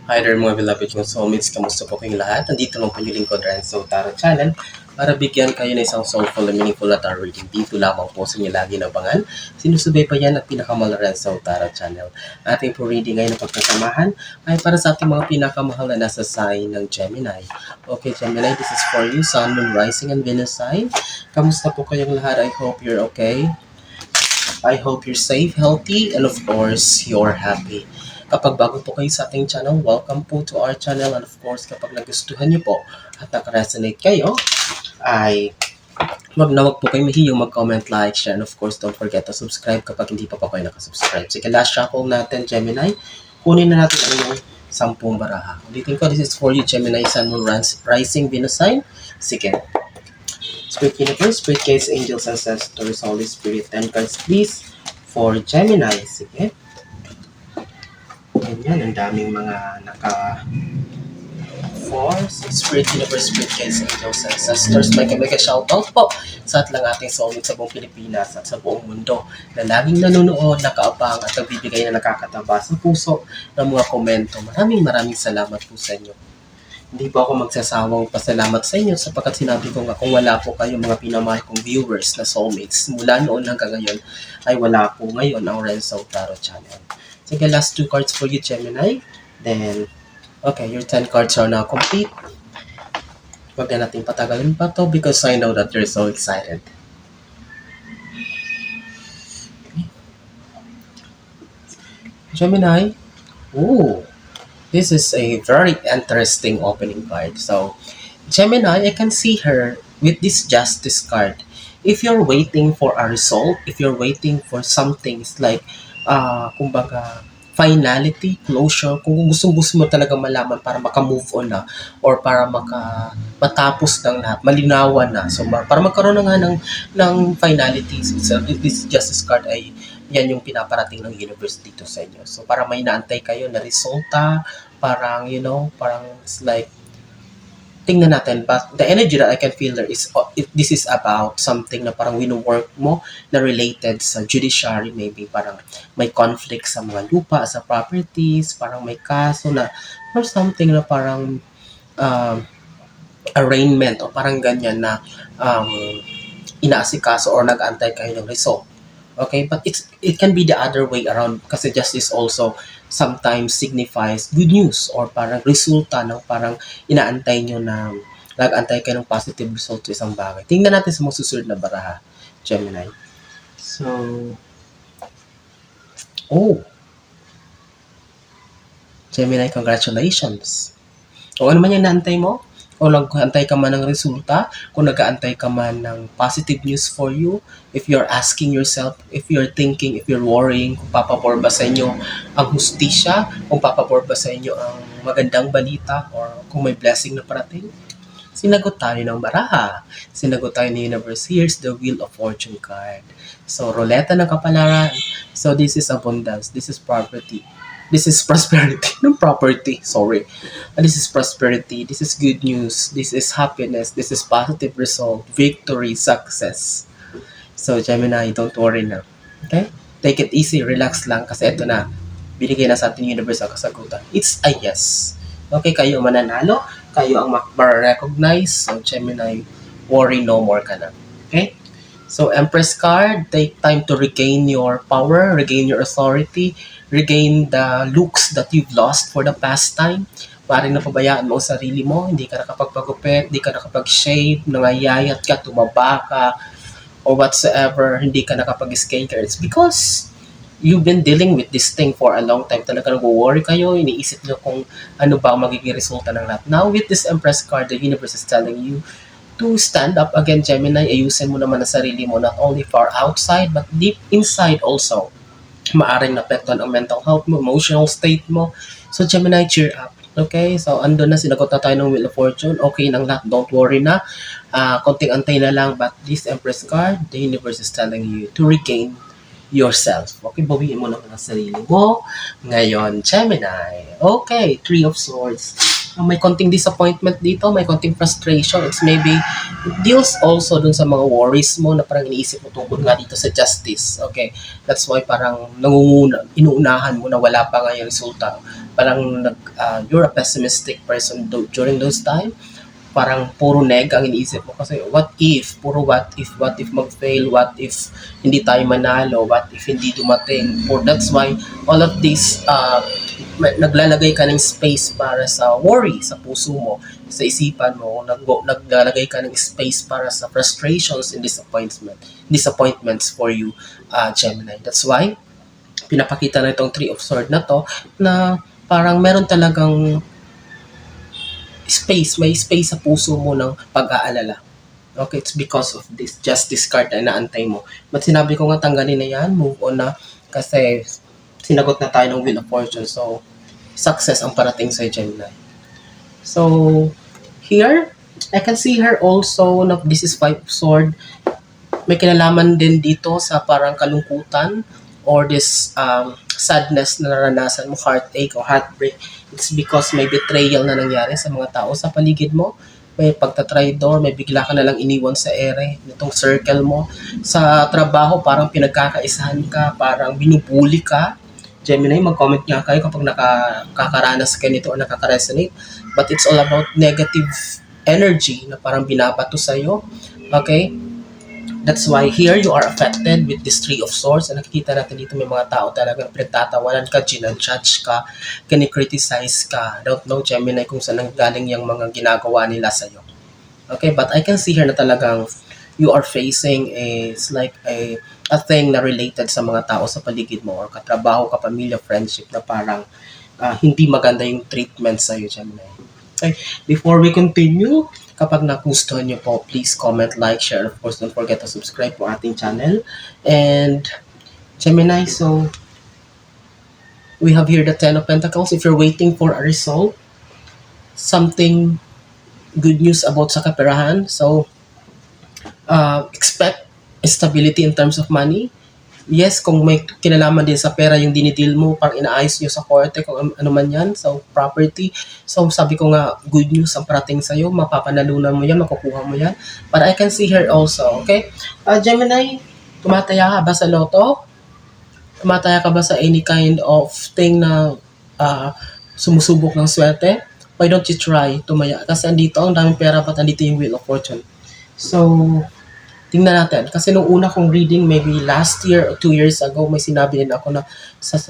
Hi there mga beloved kong soulmates, kamusta po kayong lahat? Nandito lang po yung lingkod Renzo Tarot Channel para bigyan kayo ng isang soulful and meaningful na tarot reading. Dito lamang po sa inyo lagi nabangan. Sinusubay pa yan at pinakamahal na Renzo Tarot Channel. Ating po reading ngayon ng pagkasamahan ay para sa ating mga pinakamahal na nasa sign ng Gemini. Okay Gemini, this is for you, Sun, Moon, Rising, and Venus sign. Kamusta po kayong lahat? I hope you're okay. I hope you're safe, healthy, and of course, you're happy. Kapag bago po kayo sa ating channel, welcome po to our channel. And of course, kapag nagustuhan niyo po at nakaresonate kayo, ay wag po kayo mahiyong mag-comment, like, share, and of course, don't forget to subscribe kapag hindi pa po kayo nakasubscribe. Sige, last shuffle natin, Gemini. Kunin na natin ang inyong 10 baraha. Ulitin ko, this is for you, Gemini, Sun, Moon, Rising, Venus sign. Sige. Spirit Universe, Spirit Guides, Angels, Ancestors, Holy Spirit, 10 cards please for Gemini. Sige. Ganyan, ang daming mga Spirit Universe, Spirit Guides, Angels, Ancestors. May shoutout po sa at lang ating soulmate sa buong Pilipinas at sa buong mundo na laging nanonood, nakaabang at nagbibigay na nakakataba sa puso ng mga komento. Maraming salamat po sa inyo. Hindi po ako magsasawang pasalamat sa inyo sapagkat sinabi ko nga kung wala po kayo mga pinamahal kong viewers na soulmates mula noon hanggang ngayon ay wala po ngayon ang Renzo Tarot Channel. Sige, last 2 cards for you, Gemini. Then, okay, your 10 cards are now complete. Huwag na natin patagalin pa to because I know that you're so excited. Okay. Gemini. Ooh. This is a very interesting opening card. So, Gemini, I can see her with this Justice card. If you're waiting for a result, if you're waiting for something, it's like, kumbaga, finality, closure, kung gusto mo talaga malaman para maka-move on na or para matapos ng lahat, malinawan na. So, para magkaroon na nga ng finality. So, this Justice card ay yan yung pinaparating ng universe dito sa inyo. So, para may naantay kayo na resulta, parang, parang it's like, tingnan natin. But the energy that I can feel there is, this is about something na parang wino-work mo na related sa judiciary, maybe parang may conflict sa mga lupa, sa properties, parang may kaso na, or something na parang arraignment o parang ganyan na inaasikaso or nag-antay kayo ng result. Okay, but it can be the other way around kasi justice also sometimes signifies good news or parang resulta ng parang inaantay nyo na nag-antay kayo ng positive result sa isang bagay. Tingnan natin sa mga susunod na baraha, Gemini. So, Gemini, congratulations. O ano man yung naantay mo? O nag-aantay ka man ng resulta, kung nag-aantay ka man ng positive news for you, if you're asking yourself, if you're thinking, if you're worrying, kung papabor ba sa inyo ang hustisya, kung papabor ba sa inyo ang magandang balita, or kung may blessing na parating, sinagot tayo ng baraha. Sinagot tayo ni Universe. Here's the Wheel of Fortune card. So, roleta ng kapalaran. So, this is abundance. This is property. This is prosperity. No property, sorry. This is prosperity. This is good news. This is happiness. This is positive result. Victory, success. So, Gemini, don't worry na. Okay? Take it easy. Relax lang. Kasi ito na. Binigay na sa ating universe ang kasagutan. It's a yes. Okay, kayo mananalo. Kayo ang ma-recognize. So, Gemini, worry no more ka na. Okay? So, Empress card, take time to regain your power, regain your authority, regain the looks that you've lost for the past time. Maring napabayaan mo ang sarili mo, hindi ka nakapagpagupit, hindi ka nakapag-shave, nangayayat ka, tumaba ka, or whatsoever, hindi ka nakapag-skincare. It's because you've been dealing with this thing for a long time. Talaga nag-worry kayo, iniisip nyo kung ano ba ang magiging resulta ng lahat. Now, with this Empress card, the universe is telling you to stand up again, Gemini. Ayusin mo naman ang sarili mo, not only far outside, but deep inside also. Maaring naapektuhan ang mental health mo, emotional state mo. So, Gemini, cheer up. Okay? So, andun na, sinagot na tayo ng Wheel of Fortune. Okay nang lahat, don't worry na. Konting antay na lang, but this Empress card, the universe is telling you to regain yourself. Okay, bawiin mo naman ang sarili mo. Ngayon, Gemini. Okay, Three of Swords. May konting disappointment dito, may konting frustration. It's maybe, it deals also dun sa mga worries mo na parang iniisip mo tungkol nga dito sa justice. Okay, that's why parang inuunahan mo na wala pa nga yung resulta. parang you're a pessimistic person during those time. Parang puro neg ang iniisip mo kasi what if mag-fail, what if hindi tayo manalo, what if hindi dumating. That's why all of these naglalagay ka ng space para sa worry sa puso mo, sa isipan mo, naglalagay ka ng space para sa frustrations and disappointments for you, Gemini. That's why pinapakita na itong Three of Swords na to na parang meron talagang may space sa puso mo ng pag-aalala. Okay, it's because of this justice card na inaantay mo. But sinabi ko nga tanggalin na yan, move on na kasi sinagot na tayo ng Wheel of Fortune. So, success ang parating sa Gemini. So, here, I can see her also na this is Five of Swords. May kinalaman din dito sa parang kalungkutan or this sadness na naranasan mo, heartache or heartbreak. It's because may betrayal na nangyari sa mga tao sa paligid mo. May pagtatraidor, may bigla ka na lang iniwan sa ere, nitong circle mo. Sa trabaho, parang pinagkakaisahan ka, parang binubuli ka. Gemini, mag-comment nga kayo kapag nakakaranas kayo nito o nakaka-resonate. But it's all about negative energy na parang binabato sa'yo. Okay? That's why here you are affected with this Three of Swords. And nakikita natin dito may mga tao talagang pinagtatawanan ka, ginajudge ka, kini-criticize ka. Don't know, Gemini, kung saan galing yung mga ginagawa nila sa'yo. Okay, but I can see here na talagang you are facing it's like a thing na related sa mga tao sa paligid mo or katrabaho, kapamilya, friendship na parang hindi maganda yung treatment sa'yo, Gemini. Okay, before we continue, kapag nagustuhan nyo po, please comment, like, share. Of course, don't forget to subscribe po ating channel. And Gemini, so we have here the Ten of Pentacles. If you're waiting for a result, something good news about sa kaperahan, so expect stability in terms of money. Yes, kung may kinalaman din sa pera yung dinidil mo, parang inaayos nyo sa korte, kung ano man yan, so property. So sabi ko nga, good news ang parating sa'yo, mapapanalunan mo yan, makukuha mo yan. But I can see here also, okay? Gemini, tumataya ka ba sa loto? Tumataya ka ba sa any kind of thing na sumusubok ng swerte? Why don't you try tumaya? Kasi andito, ang daming pera, but andito yung Wheel of Fortune. So, tingnan natin. Kasi nung una kong reading, maybe last year or 2 years ago, may sinabi din ako na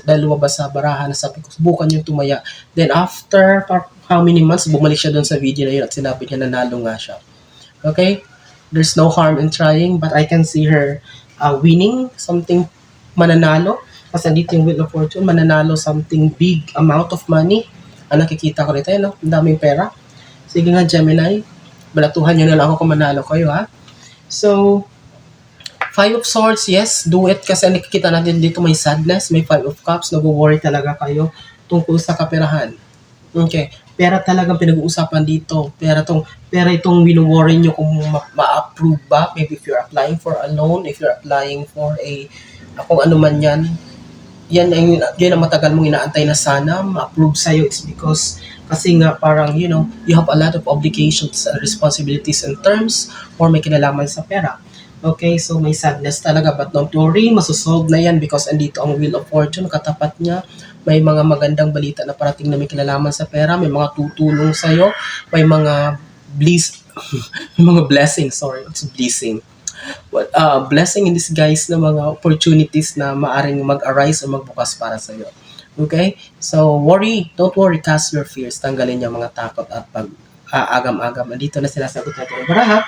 dahil lumabas sa barahan, sabi ko, subukan yung tumaya. Then after how many months, bumalik siya doon sa video na yun at sinabi niya nanalo nga siya. Okay? There's no harm in trying, but I can see her winning something, mananalo. Kasi dito yung Wheel of Fortune, mananalo something big amount of money. Ang nakikita ko rito, no? Ang daming pera. Sige nga, Gemini, balatuhan nyo na lang ako kung manalo kayo, ha? So, Five of Swords, yes, do it kasi nakikita natin dito may sadness, may Five of Cups, nag-worry talaga kayo tungkol sa kaperahan. Okay, pera talagang pinag-uusapan dito. Pera itong wino-worry nyo kung ma-approve ba, maybe if you're applying for a loan, if you're applying for kung ano man yan ang matagal mong inaantay na sana ma-approve sa'yo. It's because kasi nga parang, you have a lot of obligations and responsibilities and terms or may kinalaman sa pera. Okay, so may sadness talaga, but don't worry, masosolve na yan because andito ang Wheel of Fortune, katapat niya. May mga magandang balita na parating na may kinalaman sa pera, may mga tutulong sa'yo, may mga may mga blessings, it's blessing. Blessing in disguise na mga opportunities na maaring mag-arise o magbukas para sa'yo. Okay? So, don't worry, cast your fears. Tanggalin yung mga takot at agam-agam. Dito na sinasagot natin ang baraha.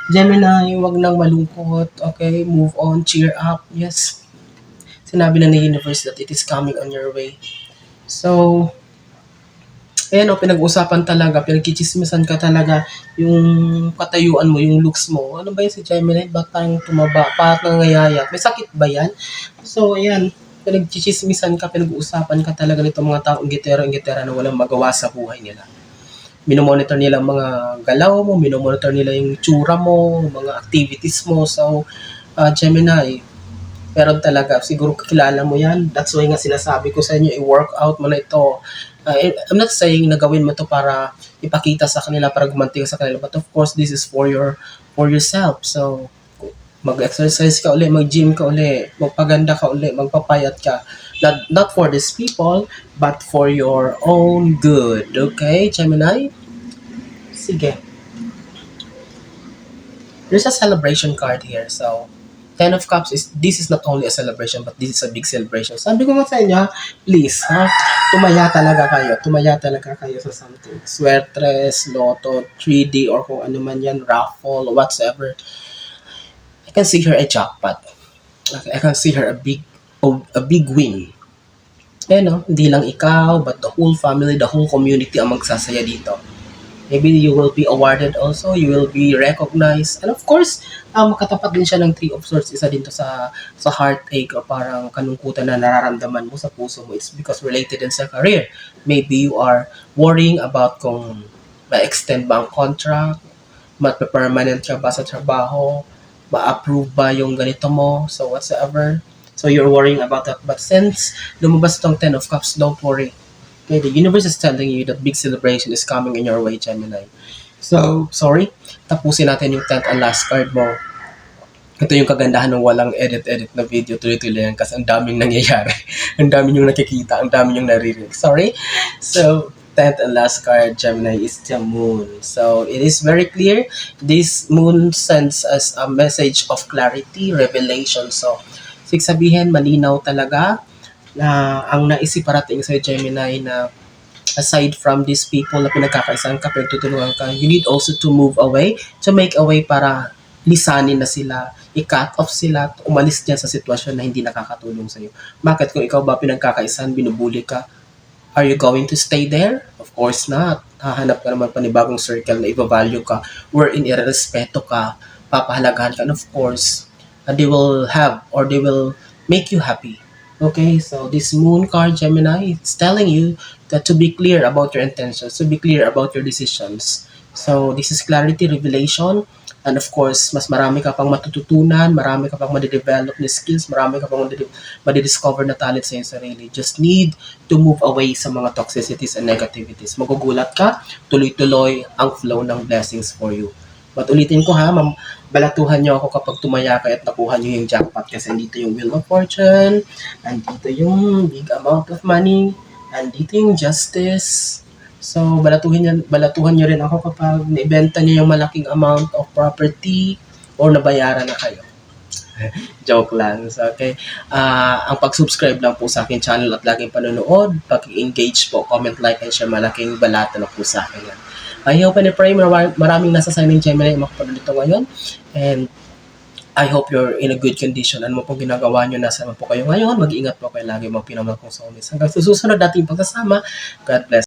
Gemini, huwag nang malungkot. Okay? Move on, cheer up. Yes. Sinabi na ng universe that it is coming on your way. So, ayan pinag-usapan talaga, pinagkichismisan ka talaga yung katayuan mo, yung looks mo. Ano ba yun si Gemini? Ba't parang tumaba? Parang nangayayat? May sakit ba yan? So, ayan, pinagchichismisan ka, pinag-uusapan ka talaga nito mga taong gitera na walang magawa sa buhay nila. Minomonitor nila ang mga galaw mo, minomonitor nila yung tsura mo, mga activities mo. So, Gemini, pero talaga, siguro kakilala mo yan. That's why nga sinasabi ko sa inyo, i-workout mo na ito. I'm not saying na gawin mo to para ipakita sa kanila, para gumanti sa kanila. But of course, this is for yourself. So, Mag-exercise ka uli, mag-gym ka uli, magpaganda ka uli, magpapayat ka. Not for these people, but for your own good. Okay, Gemini? Sige. There's a celebration card here. So, Ten of Cups is, this is not only a celebration, but this is a big celebration. Sabi ko nga sa inyo, please, ha? Tumaya talaga kayo. Tumaya talaga kayo sa something. Swertres, Lotto, 3D, or kung ano man yan, raffle, whatsoever. I can see her a jackpot. I can see her a big win. Eh no, hindi lang ikaw, but the whole family, the whole community ang magsasaya dito. Maybe you will be awarded also, you will be recognized. And of course, makatapat din siya ng Three of Swords. Isa din to sa heartache o parang kanungkutan na nararamdaman mo sa puso mo. It's because related din sa career. Maybe you are worrying about kung ma-extend ba ang contract, ma-permanent ka ba sa trabaho, ma-approve ba yung ganito mo, so whatsoever. So you're worrying about that. But since lumabas itong Ten of Cups, don't worry. Okay, the universe is telling you that big celebration is coming in your way, Gemini. So, sorry, tapusin natin yung 10th and last card mo. Ito yung kagandahan ng walang edit-edit na video, tuloy-tuloy yan kasi ang daming nangyayari. Ang daming yung nakikita, ang daming yung naririnig. Sorry. So, 10th and last card, Gemini, is the moon. So, it is very clear. This moon sends us a message of clarity, revelation. So, sabihin, malinaw talaga na ang naisip parating sa Gemini na aside from these people na pinagkakaisahan ka, pinagtutulungan ka, you need also to move away, to make a way para lisanin na sila, i-cut off sila, umalis dyan sa sitwasyon na hindi nakakatulong sa'yo. Bakit kung ikaw ba pinagkakaisahan, binubuli ka, are you going to stay there? Of course not. Hahanap ka naman panibagong circle na i-value ka, wherein irerespeto ka, papahalagahan ka, and of course, they will have or they will make you happy. Okay, so this moon card, Gemini, it's telling you that to be clear about your intentions, to be clear about your decisions. So this is clarity, revelation, and of course, mas marami ka pang matututunan, marami ka pang madidevelop na skills, marami ka pang madidiscover na talent sa iyong sarili. Just need to move away sa mga toxicities and negativities. Magugulat ka, tuloy-tuloy ang flow ng blessings for you. But ulitin ko ha, balatuhan nyo ako kapag tumaya kayo at nakuha nyo yung jackpot kasi andito yung Wheel of Fortune, andito yung big amount of money, andito yung Justice. So, balatuhan nyo rin ako kapag naibenta nyo yung malaking amount of property or nabayaran na kayo. Joke lang. So, okay. Ang pag-subscribe lang po sa akin channel at laging panonood, pag-engage po, comment, like, and share, malaking balata na po sa akin yan. I hope and I pray maraming nasa signing Gemini ang makapanood dito ngayon. And I hope you're in a good condition. Ano mo pong ginagawa nyo, nasa po kayo ngayon, mag-iingat po kayo lagi mga pinamahal kong soulmates. Hanggang susunod nating pagsasama. God bless.